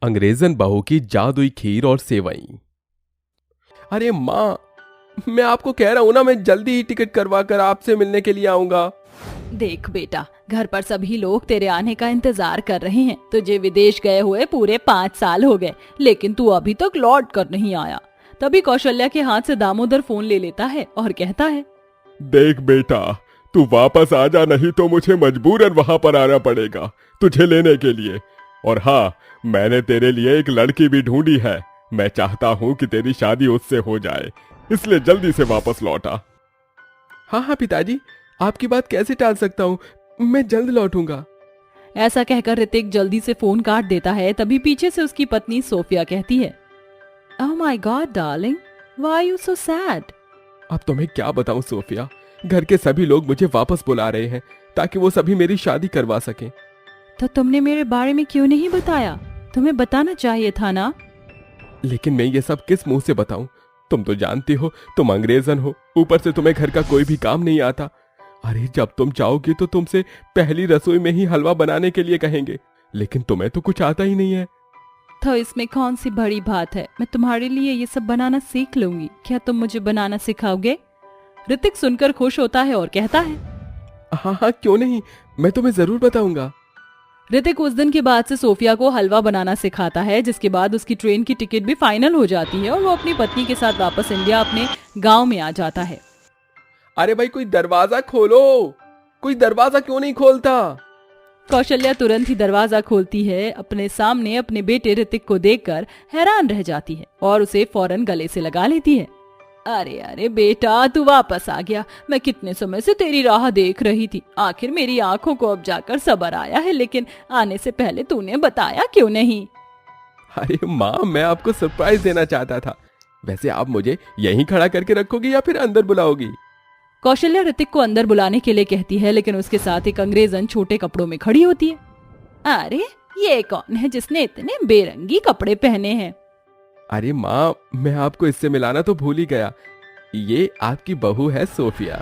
अंग्रेजन बहू की जादुई खीर और सेवई। अरे माँ, मैं आपको कह रहा हूं ना, मैं जल्दी ही टिकट करवा कर आपसे मिलने के लिए आऊंगा। देख बेटा, घर पर सभी लोग तेरे आने का इंतजार कर रहे हैं। तुझे विदेश गए हुए पूरे 5 साल हो गए, लेकिन तू अभी तक लौट कर नहीं आया। तभी कौशल्या के हाथ से दामोदर फोन ले लेता है और कहता है, देख बेटा, तू वापस आ जा, नहीं तो मुझे मजबूरन वहां पर आना पड़ेगा तुझे लेने के लिए। और हाँ, मैंने तेरे लिए एक लड़की भी ढूंढी है। मैं चाहता हूँ कि तेरी शादी उससे हो जाए, इसलिए जल्दी से वापस लौटा। हाँ हाँ पिताजी, आपकी बात कैसे टाल सकता हूँ, मैं जल्द लौटूंगा। ऐसा कहकर ऋतिक जल्दी से फोन काट देता है। तभी पीछे से उसकी पत्नी सोफिया कहती है, oh my God darling, why are you so sad? अब तुम्हें क्या बताऊं सोफिया, घर के सभी लोग मुझे वापस बुला रहे हैं ताकि वो सभी मेरी शादी करवा सकें। तो तुमने मेरे बारे में क्यों नहीं बताया? तुम्हें बताना चाहिए था ना। लेकिन मैं ये सब किस मुंह से बताऊं? तुम तो जानती हो, तुम अंग्रेजन हो, ऊपर से तुम्हें घर का कोई भी काम नहीं आता। अरे जब तुम चाहोगी तो तुमसे पहली रसोई में ही हलवा बनाने के लिए कहेंगे, लेकिन तुम्हें तो कुछ आता ही नहीं है। तो इसमें कौन सी बड़ी बात है, मैं तुम्हारे लिए ये सब बनाना सीख लूंगी। क्या तुम मुझे बनाना सिखाओगे? ऋतिक सुनकर खुश होता है और कहता है, हाँ हाँ क्यों नहीं, मैं तुम्हें जरूर बताऊंगा। ऋतिक उस दिन के बाद से सोफिया को हलवा बनाना सिखाता है, जिसके बाद उसकी ट्रेन की टिकट भी फाइनल हो जाती है और वो अपनी पत्नी के साथ वापस इंडिया अपने गांव में आ जाता है। अरे भाई कोई दरवाजा खोलो, कोई दरवाजा क्यों नहीं खोलता? कौशल्या तुरंत ही दरवाजा खोलती है। अपने सामने अपने बेटे ऋतिक को देखकर हैरान रह जाती है और उसे फौरन गले से लगा लेती है। अरे अरे बेटा, तू वापस आ गया। मैं कितने समय से तेरी राह देख रही थी। आखिर मेरी आंखों को अब जाकर सब्र आया है, लेकिन आने से पहले तूने बताया क्यों नहीं? अरे माँ, मैं आपको सरप्राइज देना चाहता था। वैसे आप मुझे यहीं खड़ा करके रखोगी या फिर अंदर बुलाओगी? कौशल्या ऋतिक को अंदर बुलाने के लिए कहती है, लेकिन उसके साथ एक अंग्रेजन छोटे कपड़ों में खड़ी होती है। अरे ये कौन है जिसने इतने बेरंगी कपड़े पहने हैं? अरे माँ, मैं आपको इससे मिलाना तो भूल ही गया, ये आपकी बहू है सोफिया।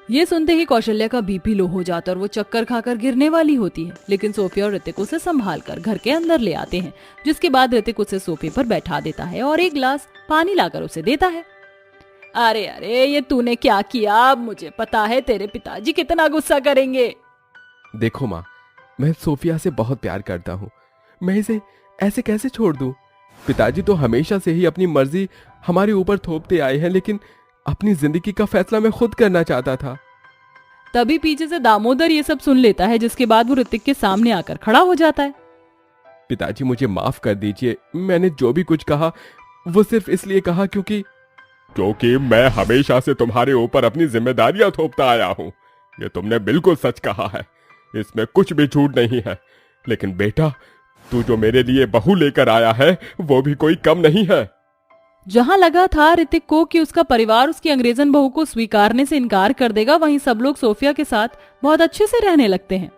ये सुनते ही कौशल्या का बीपी लो हो जाता है और वो चक्कर खाकर गिरने वाली होती है, लेकिन सोफिया और ऋतिक उसे संभाल कर घर के अंदर ले आते हैं, जिसके बाद ऋतिक उसे सोफे पर बैठा देता है और एक गिलास पानी लाकर उसे देता है। अरे अरे, ये तूने क्या किया? अब मुझे पता है तेरे पिताजी कितना गुस्सा करेंगे। देखो माँ, मैं सोफिया से बहुत प्यार करता हूँ, मैं इसे ऐसे कैसे छोड़ दूँ? पिताजी तो हमेशा से ही अपनी मर्जी हमारे ऊपर थोपते आए हैं, लेकिन अपनी जिंदगी का फैसला मैं खुद करना चाहता था। तभी पीछे से दामोदर ये सब सुन लेता है, जिसके बाद वो ऋतिक के सामने आकर खड़ा हो जाता है। पिताजी मुझे माफ कर दीजिए, मैंने जो भी कुछ कहा वो सिर्फ इसलिए कहा क्योंकि मैं हमेशा से तुम्हारे ऊपर अपनी जिम्मेदारियां थोपता आया हूं। ये तुमने बिल्कुल सच कहा है, इसमें कुछ भी झूठ नहीं है। लेकिन बेटा, तू जो मेरे लिए बहू लेकर आया है वो भी कोई कम नहीं है। जहां लगा था ऋतिक को कि उसका परिवार उसकी अंग्रेजन बहू को स्वीकारने से इनकार कर देगा, वहीं सब लोग सोफिया के साथ बहुत अच्छे से रहने लगते हैं।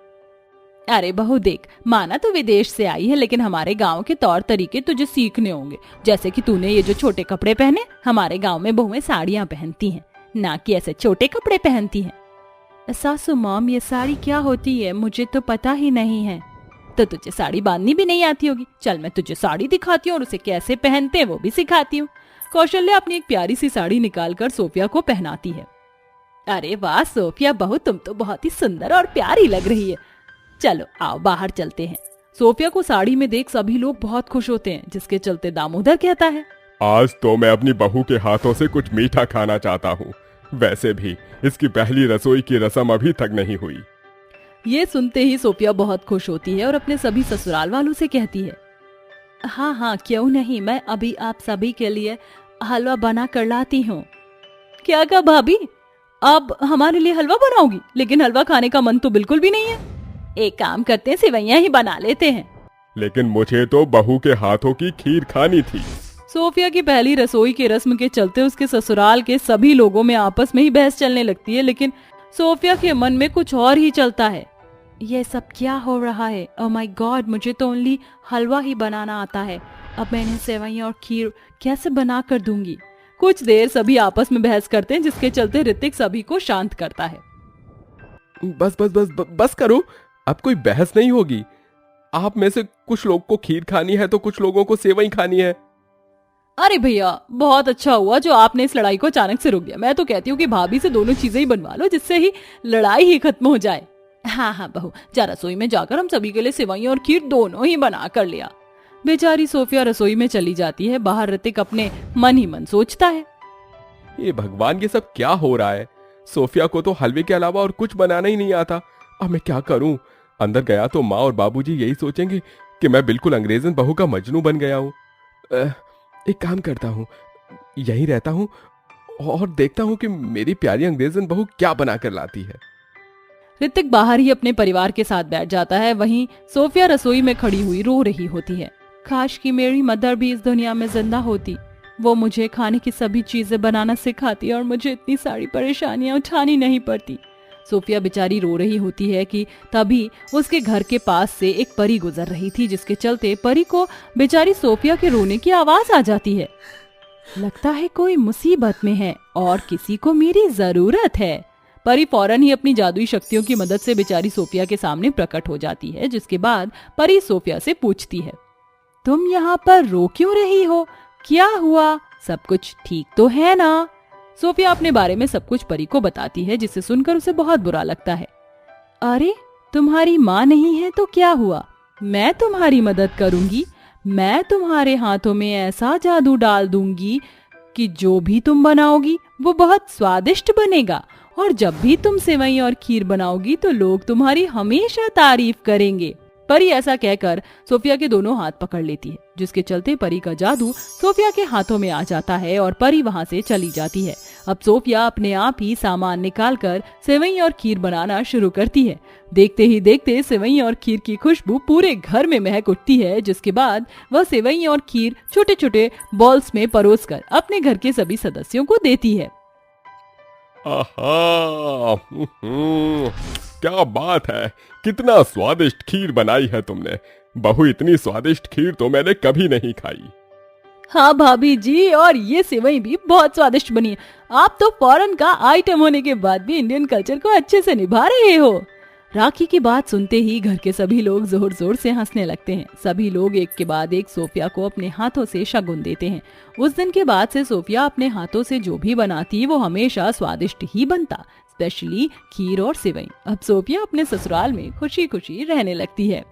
अरे बहू देख, माना तो विदेश से आई है, लेकिन हमारे गांव के तौर तरीके तुझे सीखने होंगे। जैसे कि तूने ये जो छोटे कपड़े पहने, हमारे गांव में बहुएं साड़ियां पहनती हैं, ना कि ऐसे छोटे कपड़े पहनती हैं। सासू मॉम, ये साड़ी क्या होती है? मुझे तो पता ही नहीं है। तो तुझे साड़ी बांधनी भी नहीं आती होगी। चल मैं तुझे साड़ी दिखाती हूँ और उसे कैसे पहनते हैं वो भी सिखाती हूँ। कौशल्या अपनी एक प्यारी सी साड़ी निकालकर सोफिया को पहनाती है। अरे वाह सोफिया बहू, तुम तो बहुत ही सुंदर और प्यारी लग रही है। चलो आओ बाहर चलते हैं। सोफिया को साड़ी में देख सभी लोग बहुत खुश होते हैं, जिसके चलते दामोदर कहता है, आज तो मैं अपनी बहू के हाथों से कुछ मीठा खाना चाहता हूँ। वैसे भी इसकी पहली रसोई की रस्म अभी तक नहीं हुई। ये सुनते ही सोफिया बहुत खुश होती है और अपने सभी ससुराल वालों से कहती है, हाँ हाँ क्यों नहीं, मैं अभी आप सभी के लिए हलवा बना कर लाती हूँ। क्या कहा भाभी, अब हमारे लिए हलवा बनाओगी? लेकिन हलवा खाने का मन तो बिल्कुल भी नहीं है। एक काम करते हैं, सेवैयां ही बना लेते हैं। लेकिन मुझे तो बहू के हाथों की खीर खानी थी। सोफिया की पहली रसोई के रस्म के चलते उसके ससुराल के सभी लोगों में आपस में ही बहस चलने लगती है, लेकिन सोफिया के मन में कुछ और ही चलता है। ये सब क्या हो रहा है? ओह माय गॉड, मुझे तो ओनली हलवा ही बनाना आता है। अब मैं इन्हें सेवैयां और खीर कैसे बना कर दूंगी? कुछ देर सभी आपस में बहस करते हैं, जिसके चलते ऋतिक सभी को शांत करता है। बस बस बस बस करो, अब कोई बहस नहीं होगी। आप में से कुछ लोग को खीर खानी है तो कुछ लोगों को सेवई खानी है। अरे भैया बहुत अच्छा हुआ जो आपने इस लड़ाई को अचानक से रोक दिया। मैं तो कहती हूँ कि भाभी से दोनों चीजें ही बनवा लो जिससे ही लड़ाई ही खत्म हो जाए। हाँ हाँ बहू, जा रसोई में जाकर हम सभी के लिए सेवई और खीर दोनों ही बना कर लिया। बेचारी सोफिया रसोई में चली जाती है। बाहर ऋतिक अपने मन ही मन सोचता है, ये भगवान, ये सब क्या हो रहा है? सोफिया को तो हलवे के अलावा और कुछ बनाना ही नहीं आता। अब मैं क्या करूं? अंदर गया तो माँ और बाबूजी यही सोचेंगे कि मैं बिल्कुल अंग्रेजन बहू का मजनू बन गया हूँ। एक काम करता हूँ, यहीं रहता हूँ और देखता हूँ कि मेरी प्यारी अंग्रेजन बहू क्या बना कर लाती है। ऋतिक बाहर ही अपने परिवार के साथ बैठ जाता है। वहीं सोफिया रसोई में खड़ी हुई रो रही होती है। काश कि मेरी मदर भी इस दुनिया में जिंदा होती, वो मुझे खाने की सभी चीजें बनाना सिखाती और मुझे इतनी सारी परेशानियां उठानी नहीं पड़ती। सोफिया बेचारी रो रही होती है कि तभी उसके घर के पास से एक परी गुजर रही थी, जिसके चलते परी को बेचारी सोफिया के रोने की आवाज आ जाती है। लगता है कोई मुसीबत में है और किसी को मेरी जरूरत है। परी फौरन ही अपनी जादुई शक्तियों की मदद से बेचारी सोफिया के सामने प्रकट हो जाती है, जिसके बाद परी सोफिया से पूछती है, तुम यहाँ पर रो क्यों रही हो? क्या हुआ? सब कुछ ठीक तो है ना? सोफिया अपने बारे में सब कुछ परी को बताती है, जिसे सुनकर उसे बहुत बुरा लगता है। अरे तुम्हारी माँ नहीं है तो क्या हुआ? मैं तुम्हारी मदद करूंगी। मैं तुम्हारे हाथों में ऐसा जादू डाल दूंगी कि जो भी तुम बनाओगी वो बहुत स्वादिष्ट बनेगा, और जब भी तुम सेवई और खीर बनाओगी तो लोग तुम्हारी हमेशा तारीफ करेंगे। परी ऐसा कहकर सोफिया के दोनों हाथ पकड़ लेती है, जिसके चलते परी का जादू सोफिया के हाथों में आ जाता है और परी वहां से चली जाती है। अब सोफिया अपने आप ही सामान निकालकर सेवई और खीर बनाना शुरू करती है। देखते ही देखते सेवई और खीर की खुशबू पूरे घर में महक उठती है, जिसके बाद वह सेवई और खीर छोटे छोटे बॉल्स में परोसकर अपने घर के सभी सदस्यों को देती है। आहा, क्या बात है, कितना स्वादिष्ट खीर बनाई है तुमने। बहू, इतनी स्वादिष्ट खीर तो मैंने कभी नहीं खाई। हाँ भाभी जी, और ये सेवई भी बहुत स्वादिष्ट बनी है। आप तो फॉरेन का आइटम होने के बाद भी इंडियन कल्चर को अच्छे से निभा रहे हो। राखी की बात सुनते ही घर के सभी लोग जोर जोर से हंसने लगते हैं। सभी लोग एक के बाद एक सोफिया को अपने हाथों से शगुन देते हैं। उस दिन के बाद से सोफिया अपने हाथों से जो भी बनाती वो हमेशा स्वादिष्ट ही बनता, स्पेशली खीर और सेवई। अब सोफिया अपने ससुराल में खुशी खुशी रहने लगती है।